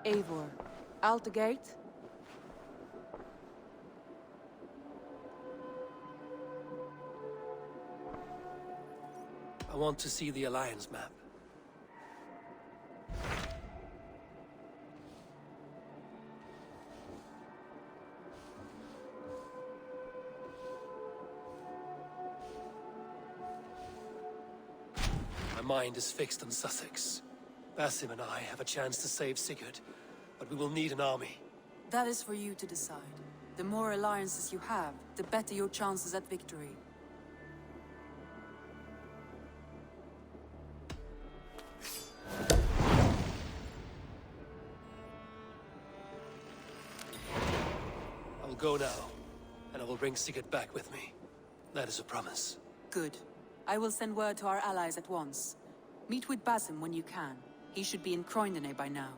Eivor, out the gate? I want to see the Alliance map. My mind is fixed on Sussex. Basim and I have a chance to save Sigurd, but we will need an army. That is for you to decide. The more alliances you have, the better your chances at victory. I will go now, and I will bring Sigurd back with me. That is a promise. Good. I will send word to our allies at once. Meet with Basim when you can. He should be in Croydon by now.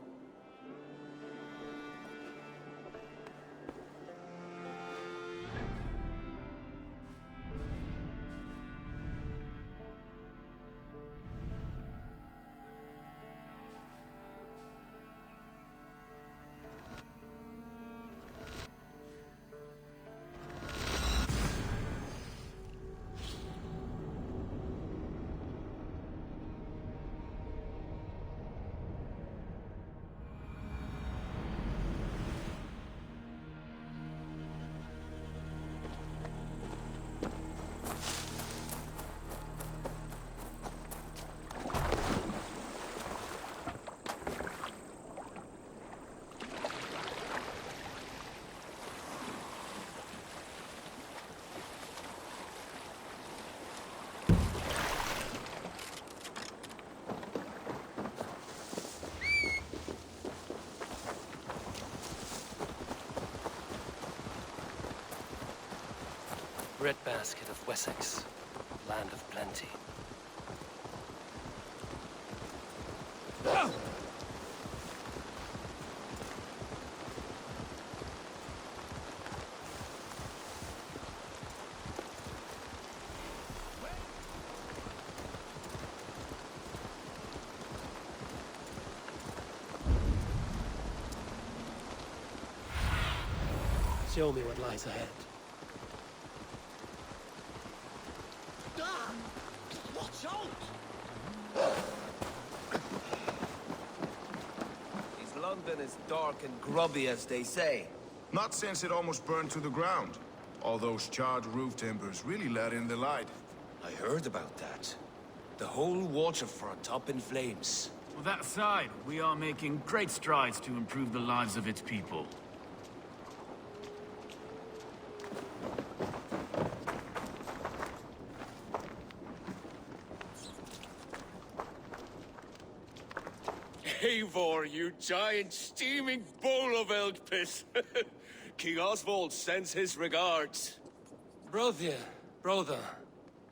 Red Basket of Wessex, land of plenty. Show me what lies ahead. Watch out! Is London as dark and grubby as they say? Not since it almost burned to the ground. All those charred roof timbers really let in the light. I heard about that. The whole waterfront up in flames. Well, that aside, we are making great strides to improve the lives of its people. Eivor, you giant steaming bowl of elk piss! King Oswald sends his regards. Brothia, brother.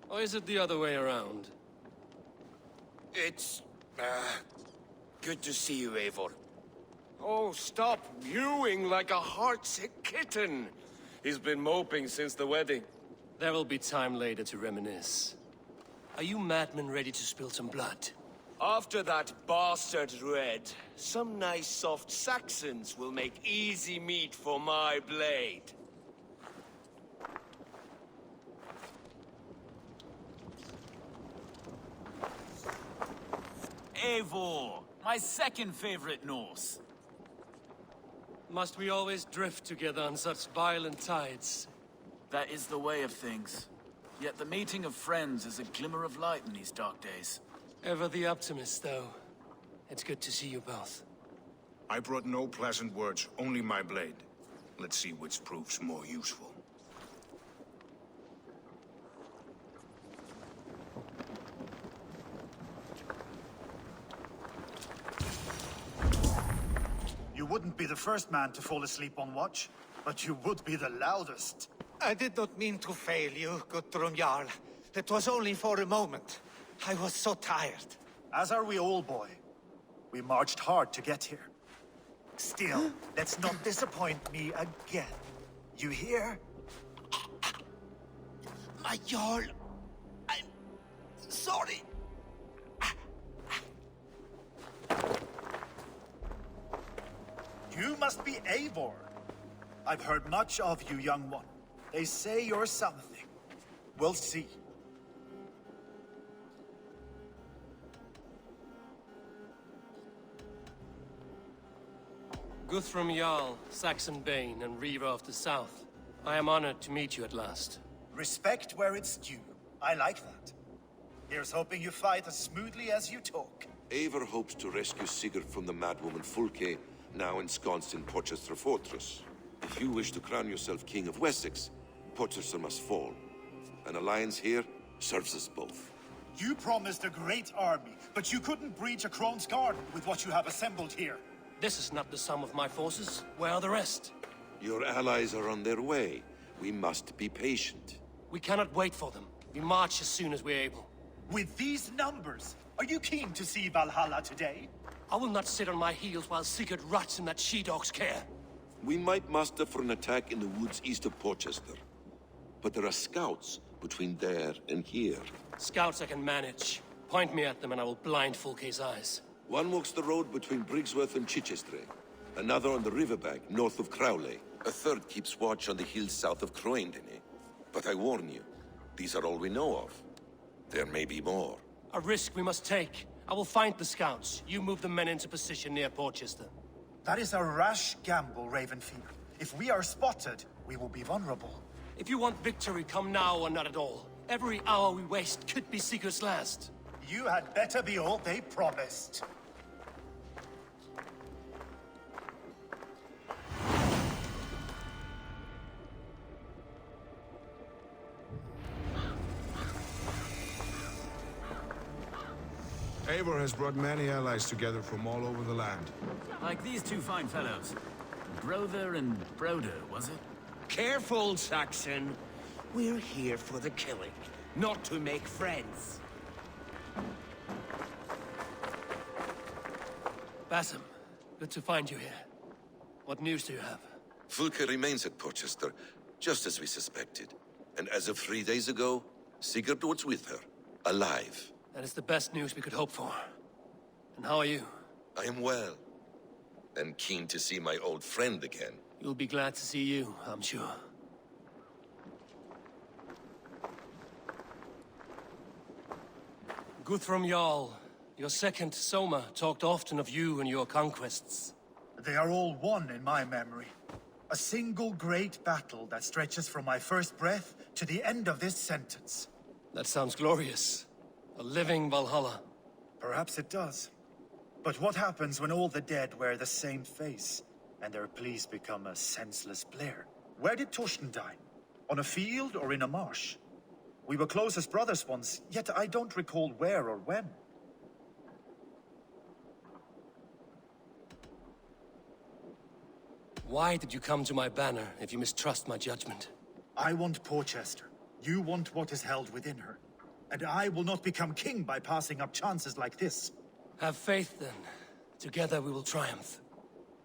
Or is it the other way around? It's... good to see you, Eivor. Oh, stop mewing like a heartsick kitten. He's been moping since the wedding. There will be time later to reminisce. Are you madmen ready to spill some blood? After that bastard Red, some nice soft Saxons will make easy meat for my blade. Eivor, my second favorite Norse. Must we always drift together on such violent tides? That is the way of things. Yet the meeting of friends is a glimmer of light in these dark days. Ever the optimist, though. It's good to see you both. I brought no pleasant words, only my blade. Let's see which proves more useful. You wouldn't be the first man to fall asleep on watch, but you would be the loudest. I did not mean to fail you, Guthrum Jarl. It was only for a moment. I was so tired. As are we all, boy. We marched hard to get here. Still, let's not disappoint me again. You hear? My Jarl, I'm sorry. must be Eivor. I've heard much of you, young one. They say you're something. We'll see. Guthrum Jarl, Saxon Bane, and Reaver of the South. I am honored to meet you at last. Respect where it's due. I like that. Here's hoping you fight as smoothly as you talk. Eivor hopes to rescue Sigurd from the madwoman Fulke, now ensconced in Porchester Fortress. If you wish to crown yourself King of Wessex, Porchester must fall. An alliance here serves us both. You promised a great army, but you couldn't breach a Krone's garden with what you have assembled here. This is not the sum of my forces. Where are the rest? Your allies are on their way. We must be patient. We cannot wait for them. We march as soon as we're able. With these numbers, are you keen to see Valhalla today? I will not sit on my heels while Sigurd rots in that she-dog's care. We might muster for an attack in the woods east of Porchester. But there are scouts between there and here. Scouts I can manage. Point me at them and I will blind Fulke's eyes. One walks the road between Briggsworth and Chichester. Another on the riverbank north of Crowley. A third keeps watch on the hills south of Croendene. But I warn you, these are all we know of. There may be more. A risk we must take. I will find the scouts. You move the men into position near Porchester. That is a rash gamble, Ravenfield. If we are spotted, we will be vulnerable. If you want victory, come now or not at all. Every hour we waste could be Sigurd's last. You had better be all they promised. Eivor has brought many allies together from all over the land. Like these two fine fellows. Brother and Broder, was it? Careful, Saxon. We're here for the killing, not to make friends. Basim, good to find you here. What news do you have? Fulke remains at Porchester, just as we suspected. And as of 3 days ago, Sigurd was with her, alive. That is the best news we could hope for. And how are you? I am well, and keen to see my old friend again. You'll be glad to see you, I'm sure. Guthrum Jarl, your second Soma talked often of you and your conquests. They are all one in my memory. A single great battle that stretches from my first breath to the end of this sentence. That sounds glorious. A living Valhalla. Perhaps it does. But what happens when all the dead wear the same face, and their pleas become a senseless blare? Where did Torsten die? On a field or in a marsh? We were close as brothers once, yet I don't recall where or when. Why did you come to my banner if you mistrust my judgment? I want Porchester. You want what is held within her. And I will not become king by passing up chances like this. Have faith, then. Together we will triumph.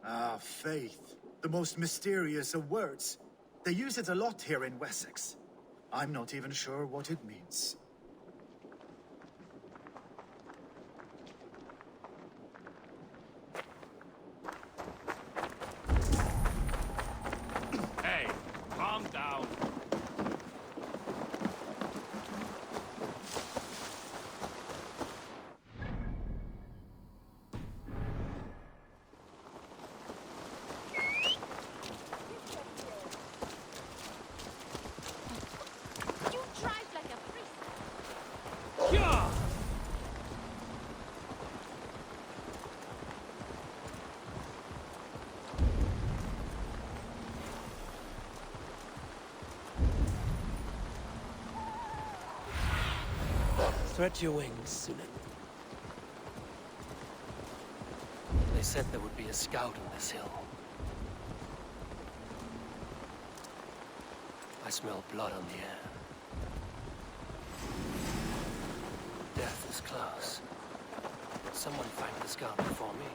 Ah, faith. The most mysterious of words. They use it a lot here in Wessex. I'm not even sure what it means. Hey, calm down. You drive like a priest. Yeah! Stretch your wings, Sunan. They said there would be a scout on this hill. I smell blood on the air. Death is close. Someone find the scout before me.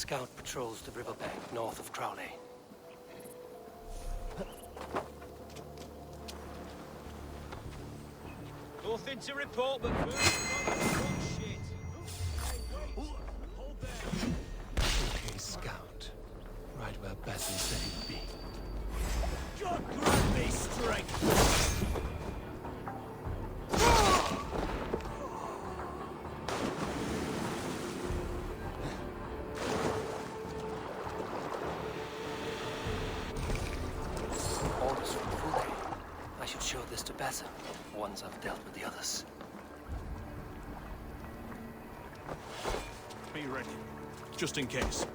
scout patrols the riverbank north of Crowley. Nothing to report, but shit. Okay, scout. Right where Basim said he'd be. God grant me strength! Orders from Fulke. I should show this to Basim once I've dealt with the others. Be ready. Just in case.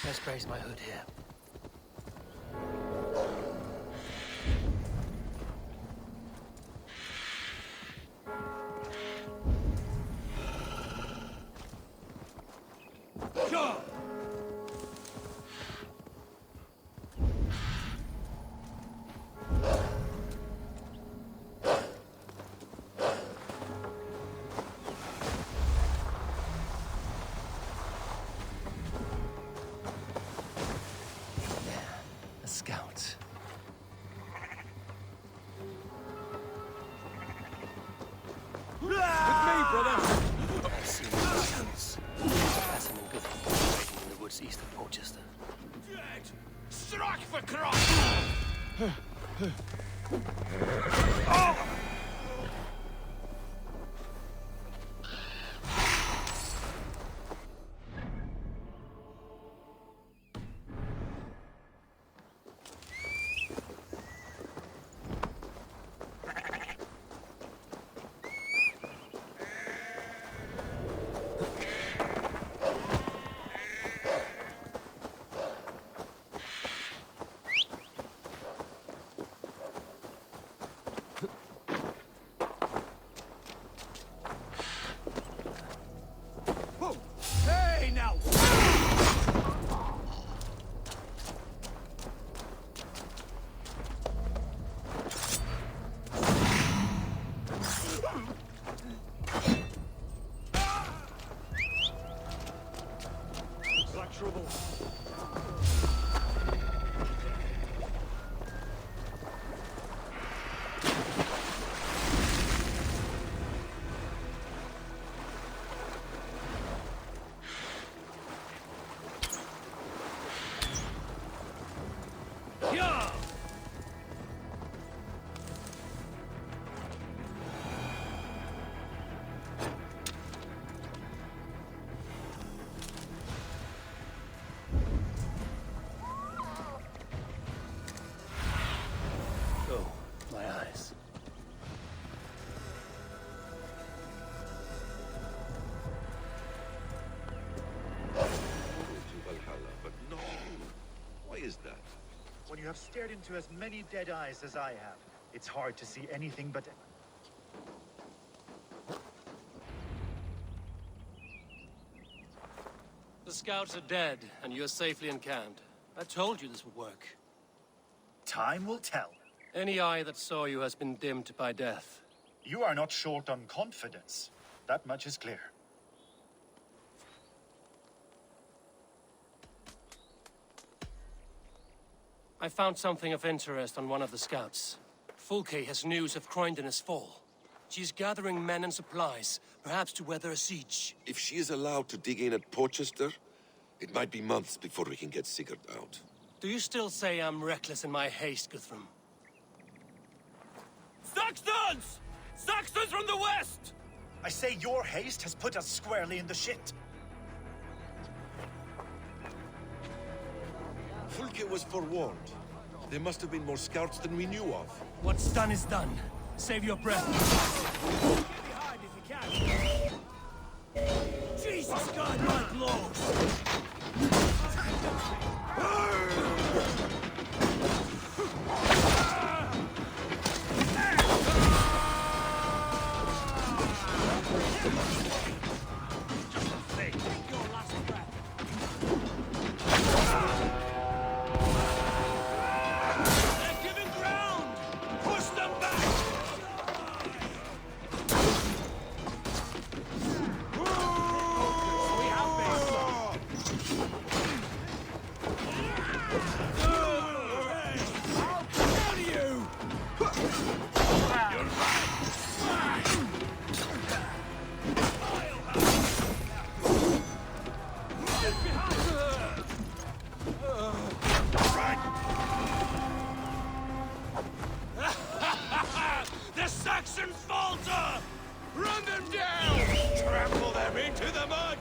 Best brace my hood here. Scout. With me, brother! I've seen the scouts. Basim and Guthrum waiting in the woods east of Porchester. Strike for cross! Hey, now! Looks like trouble. Oh, my eyes. To Valhalla, but no. Why is that? When you have stared into as many dead eyes as I have, It's hard to see anything but... The scouts are dead, and you're safely encamped. I told you this would work. Time will tell. Any eye that saw you has been dimmed by death. You are not short on confidence. That much is clear. I found something of interest on one of the scouts. Fulke has news of Croydon's fall. She's gathering men and supplies, perhaps to weather a siege. If she is allowed to dig in at Porchester, it might be months before we can get Sigurd out. Do you still say I'm reckless in my haste, Guthrum? Saxons! Saxons from the west! I say your haste has put us squarely in the shit. Fulke was forewarned. There must have been more scouts than we knew of. What's done is done. Save your breath. Get behind if you can. Jesus God, my blows! The Saxons falter! Run them down! Trample them into the mud!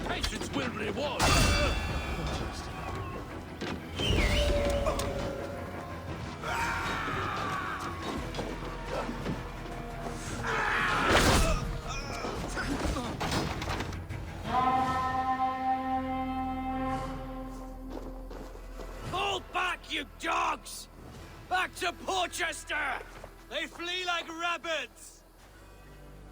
Patience will reward. Fall back, you dogs! Back to Porchester! They flee like rabbits!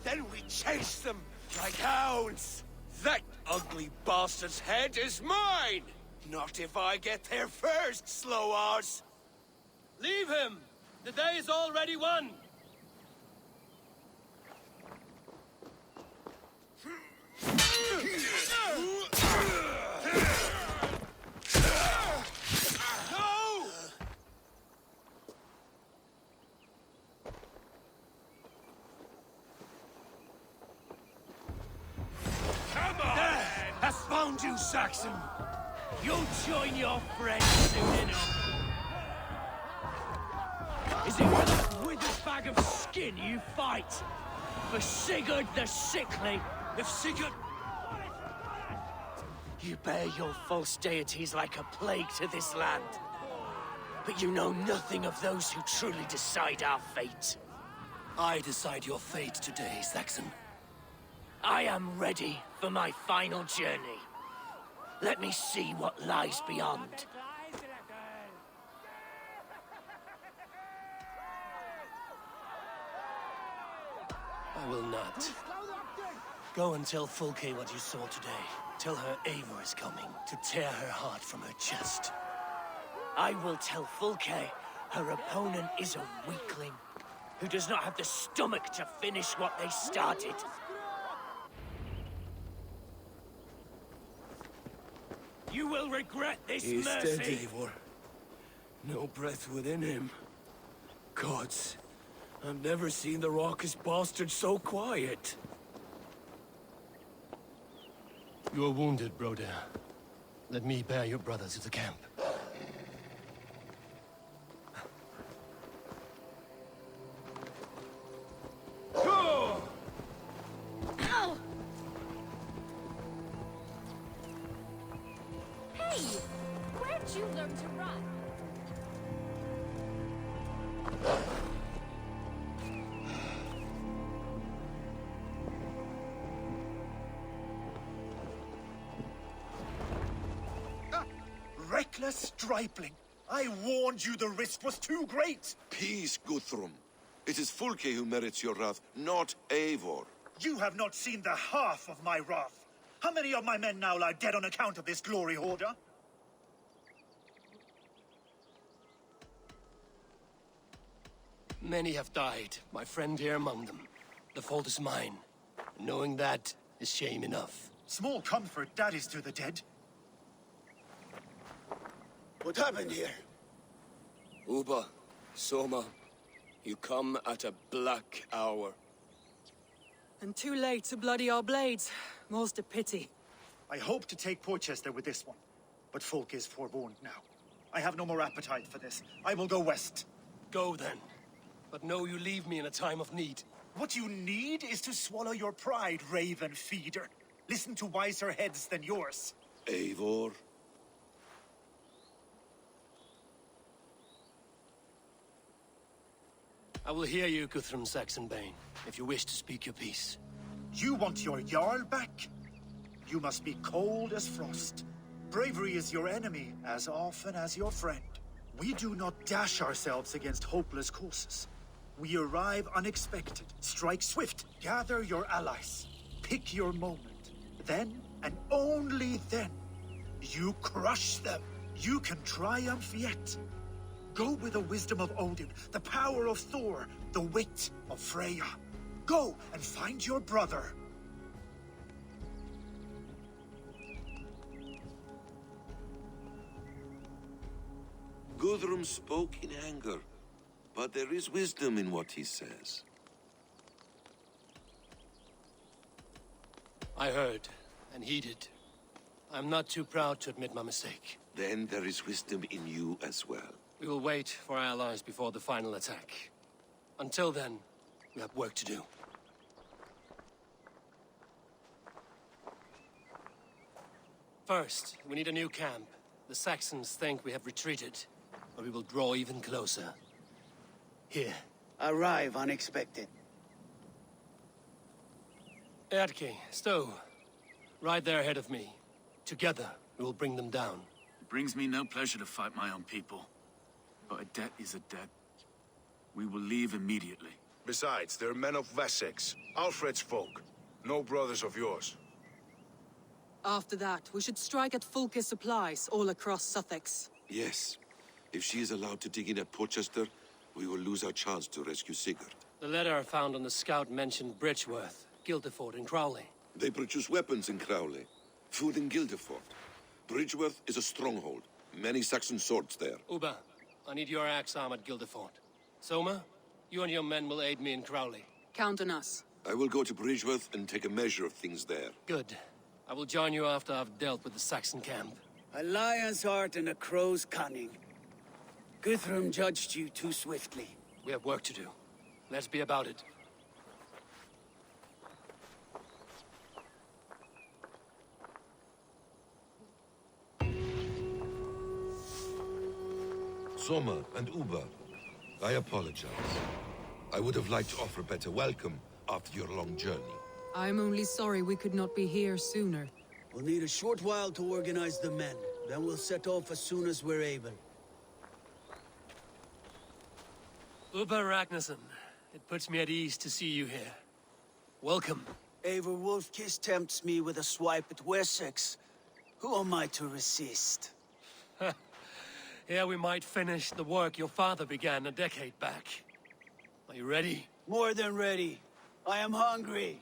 Then we chase them like hounds! That ugly bastard's head is mine! Not if I get there first, slow-arse! Leave him! The day is already won! No! Come on! There! Has found you, Saxon! You'll join your friends soon enough! Is it with that withered bag of skin you fight? For Sigurd the Sickly? If Sigurd... You bear your false deities like a plague to this land. But you know nothing of those who truly decide our fate. I decide your fate today, Saxon. I am ready for my final journey. Let me see what lies beyond. I will not. Go and tell Fulke what you saw today. Tell her Eivor is coming to tear her heart from her chest. I will tell Fulke her opponent is a weakling who does not have the stomach to finish what they started. You will regret this He's mercy. dead, Eivor. No breath within him. Gods, I've never seen the raucous bastard so quiet. You are wounded, Broder. Let me bear your brother to the camp. Hey! Where'd you learn to run? Reckless stripling! I warned you the risk was too great! Peace, Guthrum. It is Fulke who merits your wrath, not Eivor. You have not seen the half of my wrath. How many of my men now lie dead on account of this glory hoarder? Many have died, my friend here among them. The fault is mine. Knowing that is shame enough. Small comfort that is to the dead. What happened here? Uba, Soma, you come at a black hour. And too late to bloody our blades. More's the pity. I hope to take Porchester with this one, but folk is forewarned now. I have no more appetite for this. I will go west. Go then. But know you leave me in a time of need. What you need is to swallow your pride, raven feeder. Listen to wiser heads than yours. Eivor? I will hear you, Guthrum Saxonbane, if you wish to speak your piece. You want your Jarl back? You must be cold as frost. Bravery is your enemy as often as your friend. We do not dash ourselves against hopeless courses. We arrive unexpected, strike swift, gather your allies, pick your moment. Then, and only then, you crush them. You can triumph yet. Go with the wisdom of Odin, the power of Thor, the wit of Freya. Go and find your brother. Guthrum spoke in anger, but there is wisdom in what he says. I heard, and heeded. I'm not too proud to admit my mistake. Then there is wisdom in you as well. We will wait for our allies before the final attack. Until then, we have work to do. First, we need a new camp. The Saxons think we have retreated, but we will draw even closer. Here. Arrive unexpected. Eadke, Stowe. Right there ahead of me. Together, we will bring them down. It brings me no pleasure to fight my own people. But a debt is a debt. We will leave immediately. Besides, they're men of Wessex, Alfred's folk. No brothers of yours. After that, we should strike at Fulke's supplies all across Sussex. Yes. If she is allowed to dig in at Porchester, we will lose our chance to rescue Sigurd. The letter found on the scout mentioned Bridgeworth, Guildeford, and Crowley. They produce weapons in Crowley, food in Guildeford. Bridgeworth is a stronghold. Many Saxon swords there. Uba, I need your axe arm at Guildeford. Soma, you and your men will aid me in Crowley. Count on us. I will go to Bridgeworth and take a measure of things there. Good. I will join you after I've dealt with the Saxon camp. A lion's heart and a crow's cunning. Guthrum judged you too swiftly. We have work to do. Let's be about it. Soma and Uba, I apologize. I would have liked to offer a better welcome after your long journey. I'm only sorry we could not be here sooner. We'll need a short while to organize the men. Then we'll set off as soon as we're able. Uba Ragnarsson, it puts me at ease to see you here. Welcome. Eivor Wolfkiss tempts me with a swipe at Wessex. Who am I to resist? Here we might finish the work your father began a decade back. Are you ready? More than ready. I am hungry.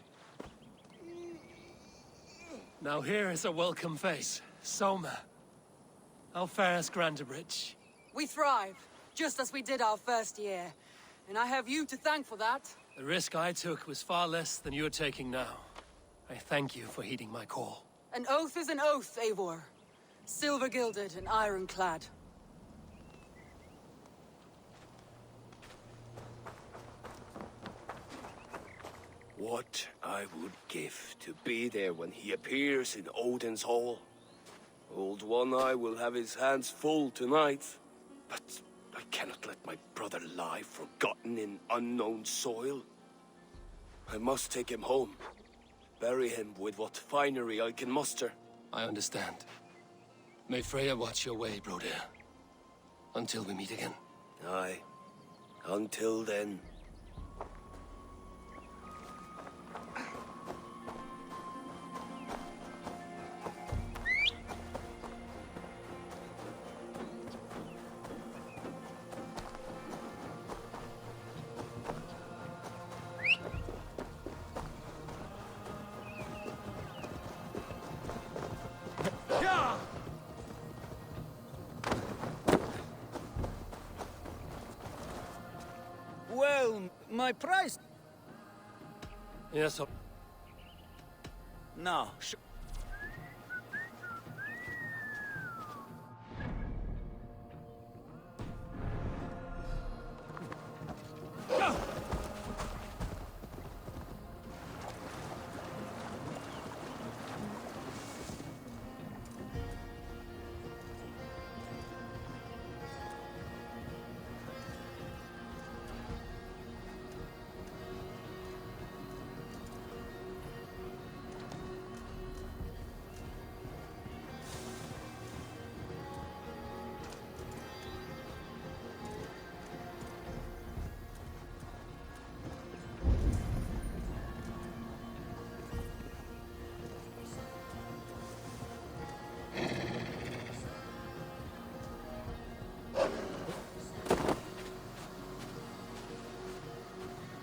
Now here is a welcome face. Soma. How fares Grantebridge? We thrive, just as we did our first year. and I have you to thank for that. The risk I took was far less than you're taking now. I thank you for heeding my call. An oath is an oath, Eivor. Silver-gilded and ironclad. What I would give to be there when he appears in Odin's Hall. Old One Eye will have his hands full tonight. But I cannot let my brother lie forgotten in unknown soil. I must take him home. Bury him with what finery I can muster. I understand. May Freya watch your way, Brodir. Until we meet again. Aye. Until then. Well, my price... Yes, sir. No,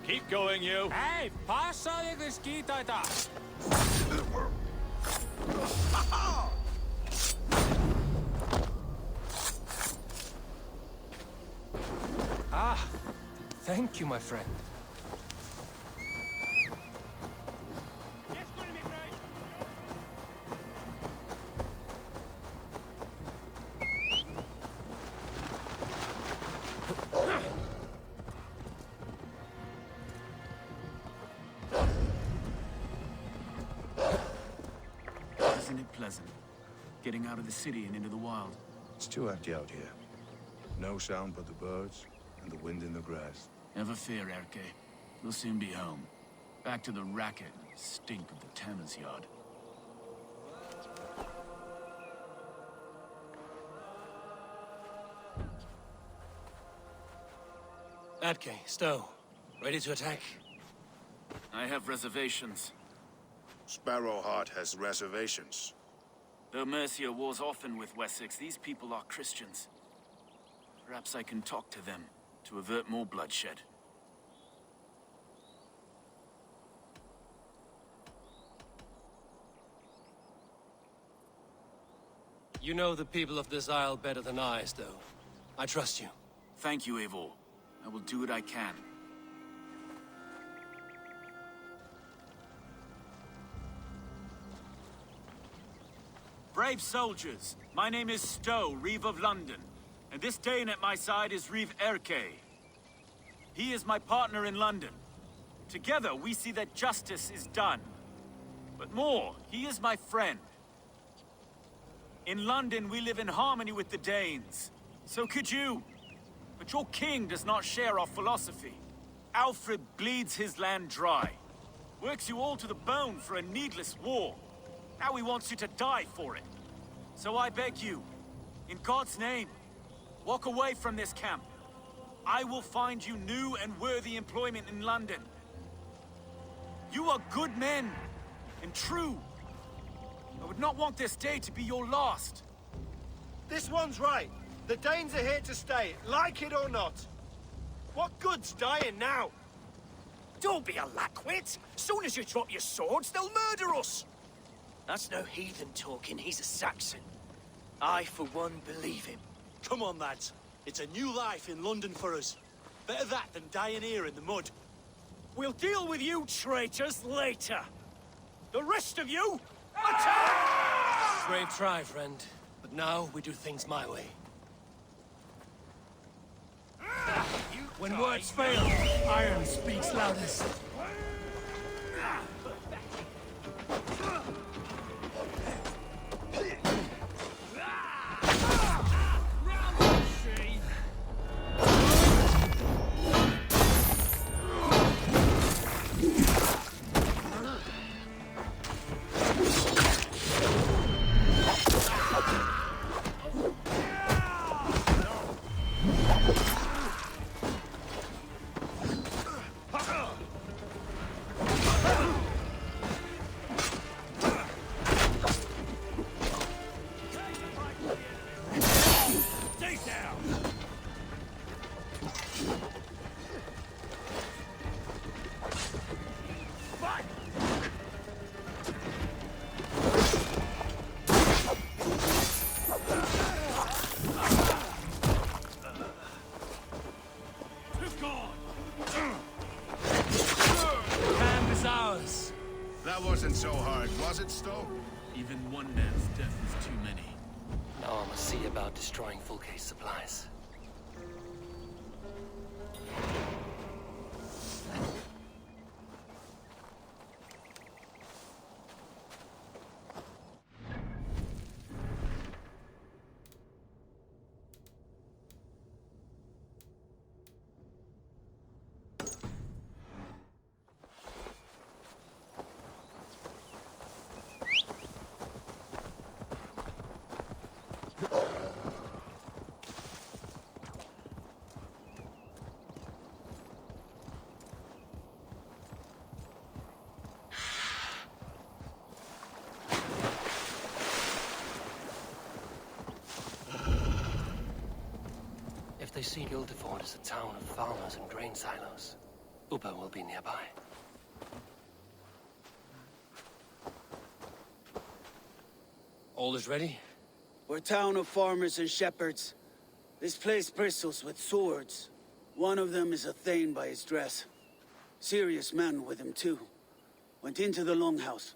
Keep going, you. Hey, passa the skitata. Ah, thank you, my friend. Isn't it pleasant? Getting out of the city and into the wild. It's too empty out here. No sound but the birds and the wind in the grass. Never fear, Erke. We'll soon be home. Back to the racket and stink of the tanner's yard. Atke, Stowe, ready to attack? I have reservations. Sparrowheart has reservations. Though Mercia wars often with Wessex, these people are Christians. Perhaps I can talk to them to avert more bloodshed. You know the people of this isle better than I, Stowe. I trust you. Thank you, Eivor. I will do what I can. Brave soldiers, my name is Stowe, Reeve of London, and this Dane at my side is Reeve Erke. He is my partner in London. Together, we see that justice is done. But more, he is my friend. In London, we live in harmony with the Danes. So could you. But your king does not share our philosophy. Alfred bleeds his land dry. Works you all to the bone for a needless war. Now he wants you to die for it. So I beg you, in God's name, walk away from this camp. I will find you new and worthy employment in London. You are good men, and true. I would not want this day to be your last. This one's right. The Danes are here to stay, like it or not. What good's dying now? Don't be a lackwit. Soon as you drop your swords, they'll murder us. That's no heathen talking, he's a Saxon. I, for one, believe him. Come on, lads. It's a new life in London for us. Better that than dying here in the mud. We'll deal with you traitors later. The rest of you, attack! Brave try, friend. But now we do things my way. When words fail, iron speaks loudest. That wasn't so hard, was it, Stowe? Even one man's death is too many. Now I must see about destroying Fulke's supplies. If they see Guildeford as a town of farmers and grain silos, Ubba will be nearby. All is ready? We're a town of farmers and shepherds. This place bristles with swords. One of them is a Thane by his dress. Serious man with him, too. Went into the Longhouse.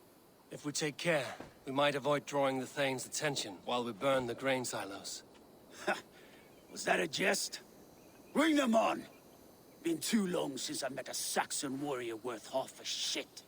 If we take care, we might avoid drawing the Thane's attention while we burn the grain silos. Was that a jest? Bring them on! Been too long since I met a Saxon warrior worth half a shit.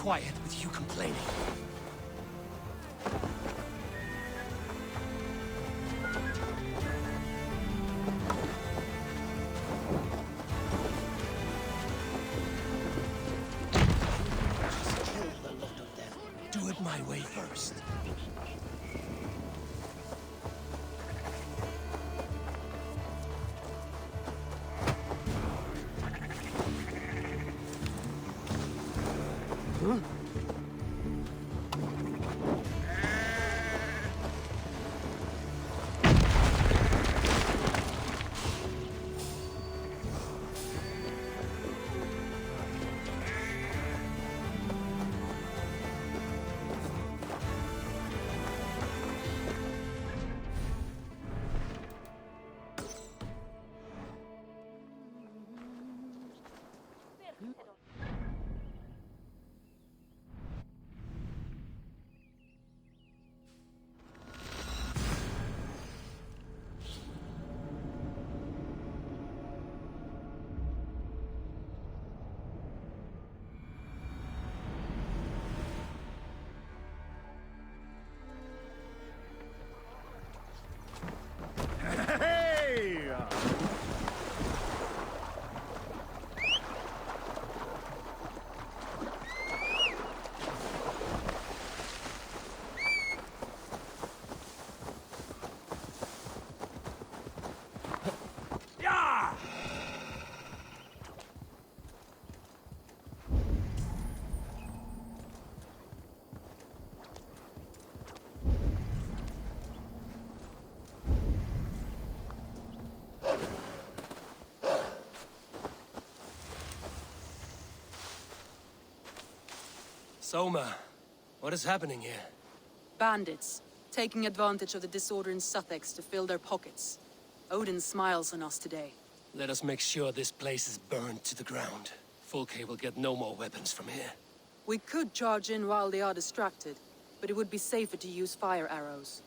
quiet with you complaining. Just kill the lot of them. Do it my way first. Soma, what is happening here? Bandits, taking advantage of the disorder in Sussex to fill their pockets. Odin smiles on us today. Let us make sure this place is burned to the ground. Fulke will get no more weapons from here. We could charge in while they are distracted, but it would be safer to use fire arrows.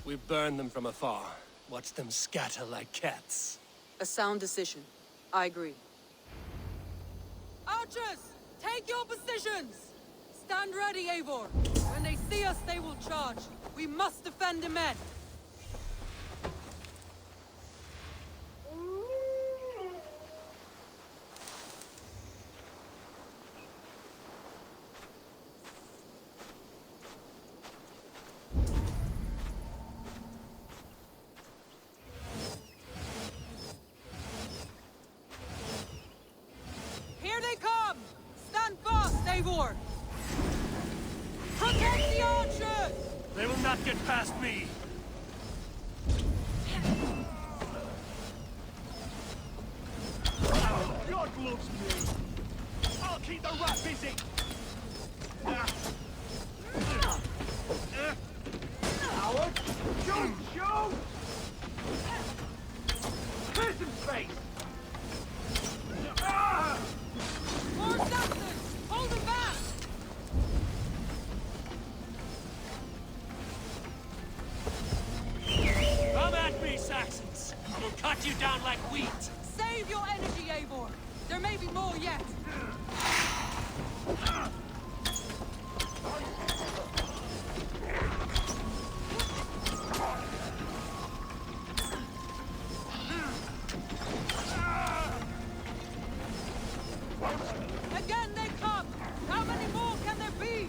We burn them from afar. Watch them scatter like cats. A sound decision. I agree. Archers! Take your positions! Stand ready, Eivor! When they see us, they will charge. We must defend the men! Here they come! Stand fast, Eivor! Protect the archers! They will not get past me! God loves me! I'll keep the rat busy! Howard! Shoot! Shoot! Prison space! More Saxons! Hold them back! Come at me, Saxons! I will cut you down like wheat! Save your energy, Eivor! There may be more yet! Again they come! How many more can there be?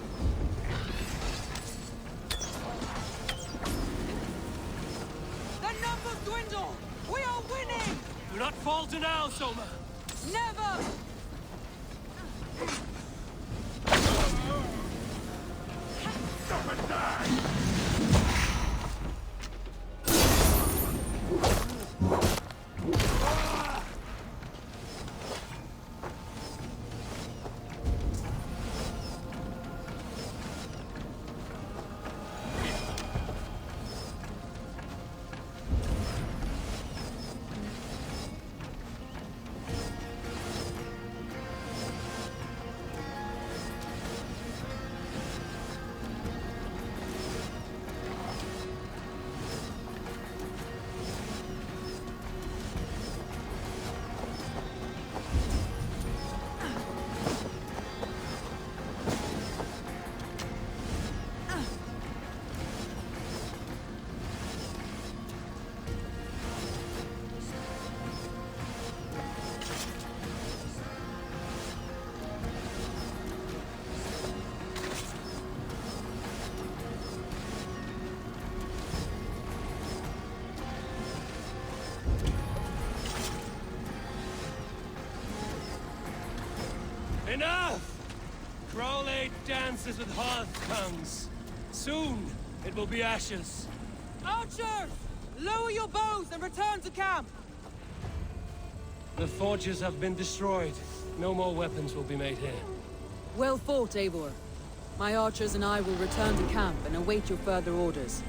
The numbers dwindle! We are winning! Do not falter now, Soma! Never! Stop and die! Enough! Crowley dances with hearth tongues. Soon, it will be ashes. Archers! Lower your bows and return to camp! The forges have been destroyed. No more weapons will be made here. Well fought, Eivor. My archers and I will return to camp and await your further orders.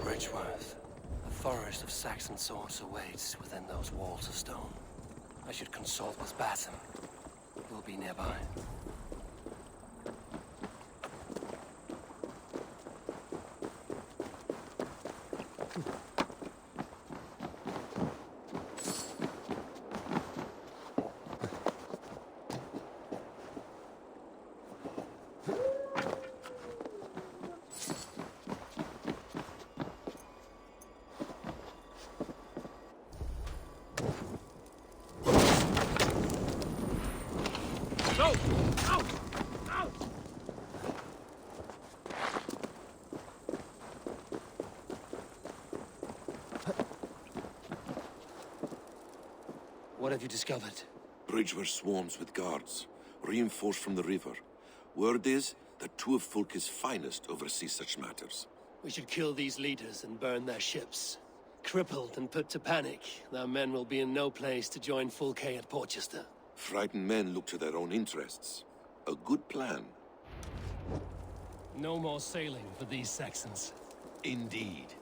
Bridgeworth. A forest of Saxon swords awaits within those walls of stone. I should consult with Basim. He'll be nearby. What have you discovered? Bridgeworth swarms with guards, reinforced from the river. Word is that two of Fulke's finest oversee such matters. We should kill these leaders and burn their ships. Crippled and put to panic, their men will be in no place to join Fulke at Porchester. Frightened men look to their own interests. A good plan. No more sailing for these Saxons. Indeed.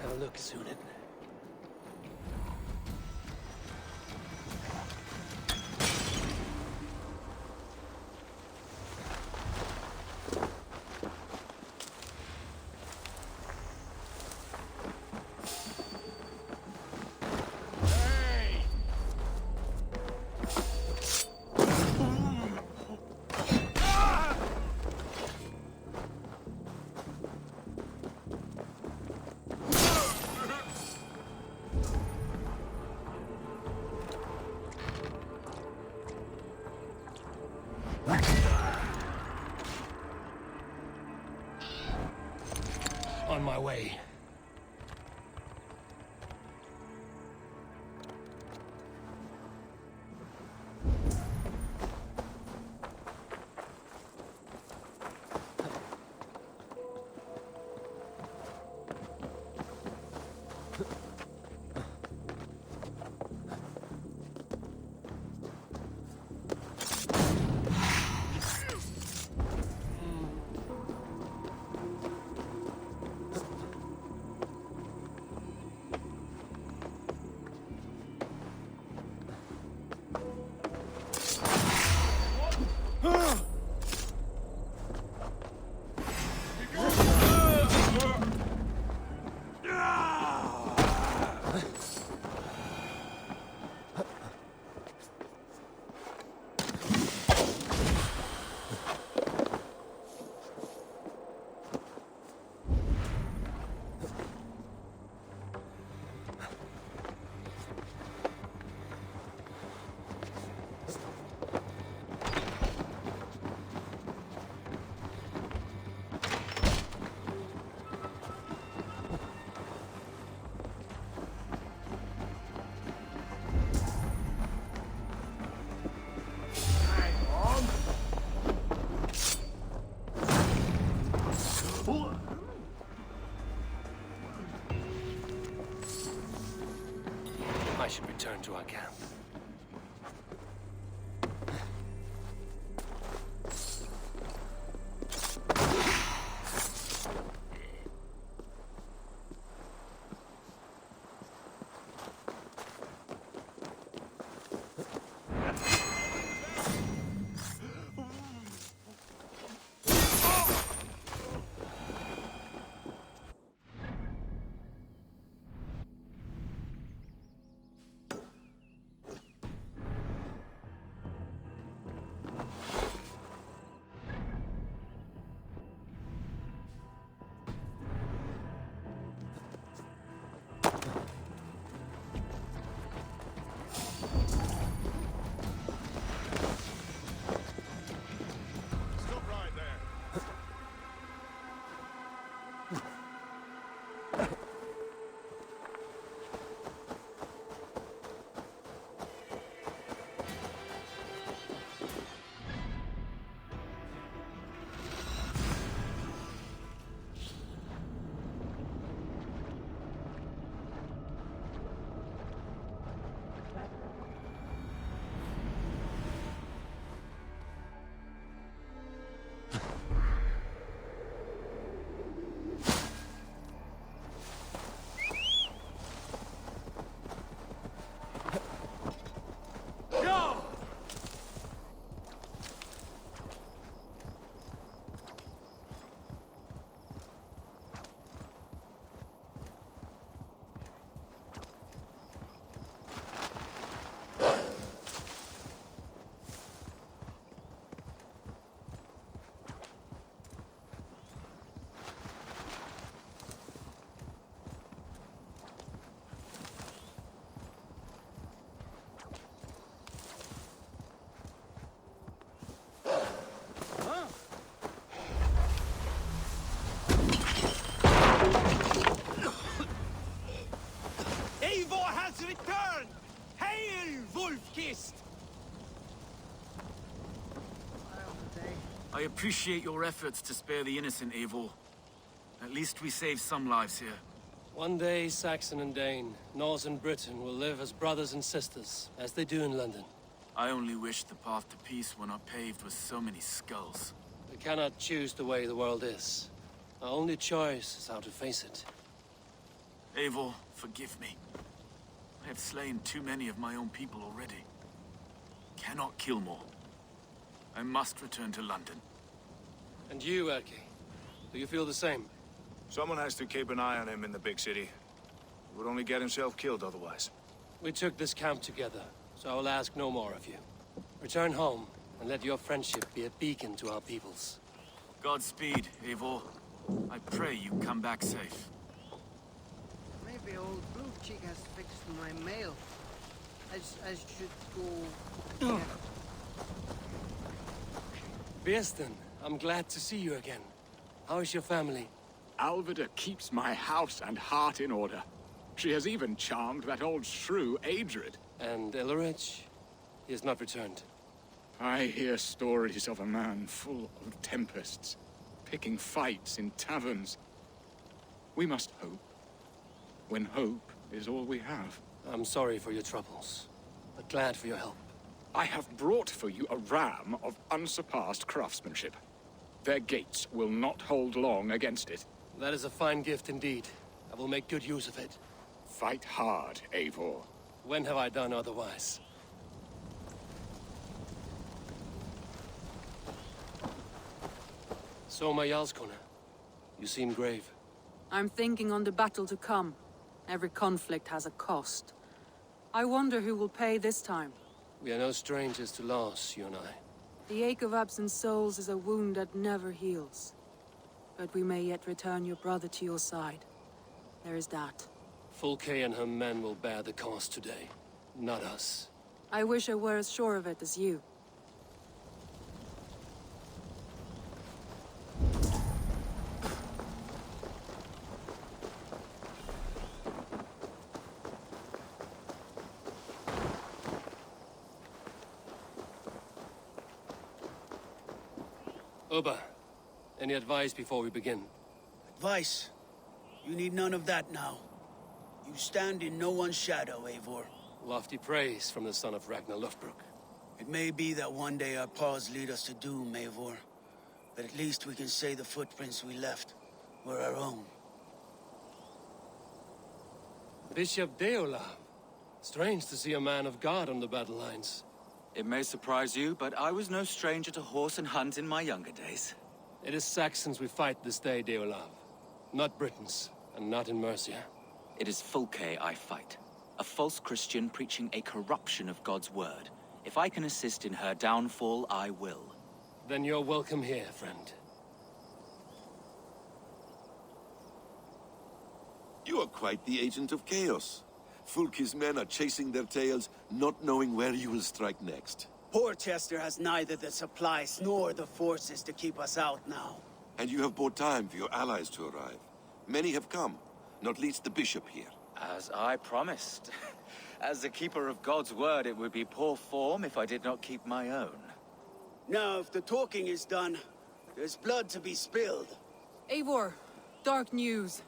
Have a look, Sunan. On my way. I should return to our camp. Eivor has returned! Hail, Wolf-Kissed! I appreciate your efforts to spare the innocent, Eivor. At least we saved some lives here. One day, Saxon and Dane, Norse and Briton will live as brothers and sisters, as they do in London. I only wish the path to peace were not paved with so many skulls. We cannot choose the way the world is. Our only choice is how to face it. Eivor, forgive me. I have slain too many of my own people already. Cannot kill more. I must return to London. And you, Erki? Do you feel the same? Someone has to keep an eye on him in the big city. He would only get himself killed otherwise. We took this camp together, so I will ask no more of you. Return home, and let your friendship be a beacon to our peoples. Godspeed, Eivor. I pray you come back safe. Maybe old Blue Cheek has fixed my mail. I should go... Birsten, I'm glad to see you again. How is your family? Alvida keeps my house and heart in order. She has even charmed that old shrew, Adred. And Illerich? He has not returned. I hear stories of a man full of tempests, picking fights in taverns. We must hope. when hope is all we have. I'm sorry for your troubles, but glad for your help. I have brought for you a ram of unsurpassed craftsmanship. Their gates will not hold long against it. That is a fine gift indeed. I will make good use of it. Fight hard, Eivor. When have I done otherwise? So, my Jarlskona, you seem grave. I'm thinking on the battle to come. Every conflict has a cost. I wonder who will pay this time. We are no strangers to loss, you and I. The ache of absent souls is a wound that never heals. But we may yet return your brother to your side. There is that. Fulke and her men will bear the cost today, not us. I wish I were as sure of it as you. Ubba, any advice before we begin? Advice? You need none of that now. You stand in no one's shadow, Eivor. Lofty praise from the son of Ragnar Lothbrok. It may be that one day our paths lead us to doom, Eivor. But at least we can say the footprints we left were our own. Bishop Deolav. Strange to see a man of God on the battle lines. It may surprise you, but I was no stranger to horse and hunt in my younger days. It is Saxons we fight this day, Deolav. Not Britons, and not in Mercia. It is Fulke I fight. A false Christian preaching a corruption of God's word. If I can assist in her downfall, I will. Then you're welcome here, friend. You are quite the agent of chaos. Fulke's men are chasing their tails, not knowing where you will strike next. Porchester has neither the supplies nor the forces to keep us out now. And you have bought time for your allies to arrive. Many have come, not least the bishop here. As I promised. As the keeper of God's word, it would be poor form if I did not keep my own. Now, if the talking is done, there's blood to be spilled. Eivor, dark news.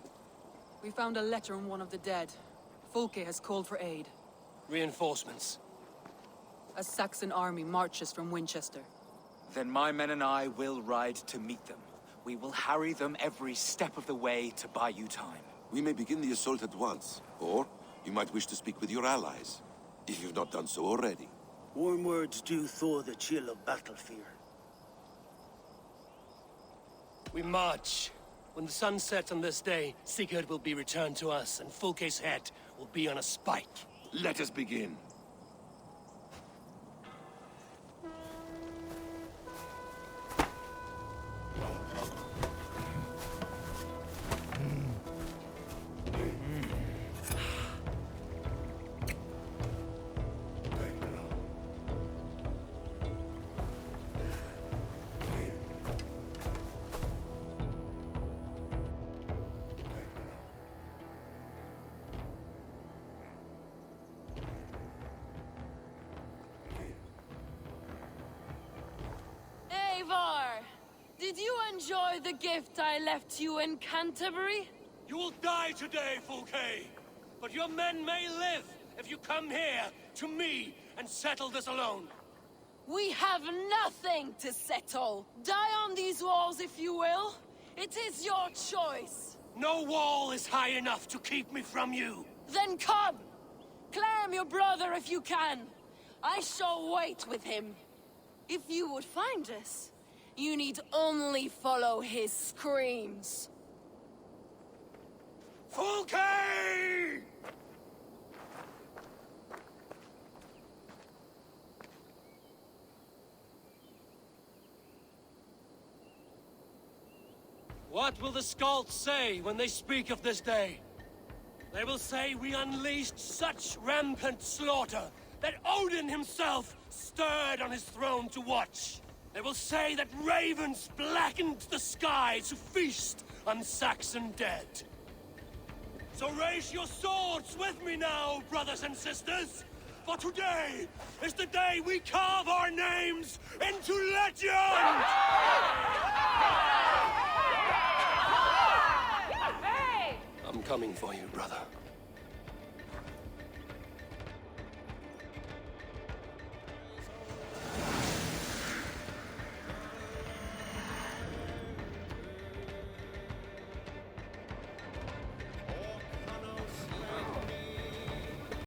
We found a letter on one of the dead. Fulke has called for aid. Reinforcements. A Saxon army marches from Winchester. Then my men and I will ride to meet them. We will harry them every step of the way to buy you time. We may begin the assault at once, or you might wish to speak with your allies, if you've not done so already. Warm words do thaw the chill of battle fear. We march. When the sun sets on this day, Sigurd will be returned to us, and Fulke's head will be on a spike. Let us begin. Eivor! Did you enjoy the gift I left you in Canterbury? You will die today, Fulke! But your men may live if you come here, to me, and settle this alone. We have nothing to settle. Die on these walls if you will. It is your choice. No wall is high enough to keep me from you. Then come! Claim your brother if you can. I shall wait with him. If you would find us, you need only follow his screams. Fulke! What will the Skalds say when they speak of this day? They will say we unleashed such rampant slaughter that Odin himself stirred on his throne to watch. They will say that ravens blackened the sky to feast on Saxon dead. So raise your swords with me now, brothers and sisters! For today is the day we carve our names into legend! I'm coming for you, brother.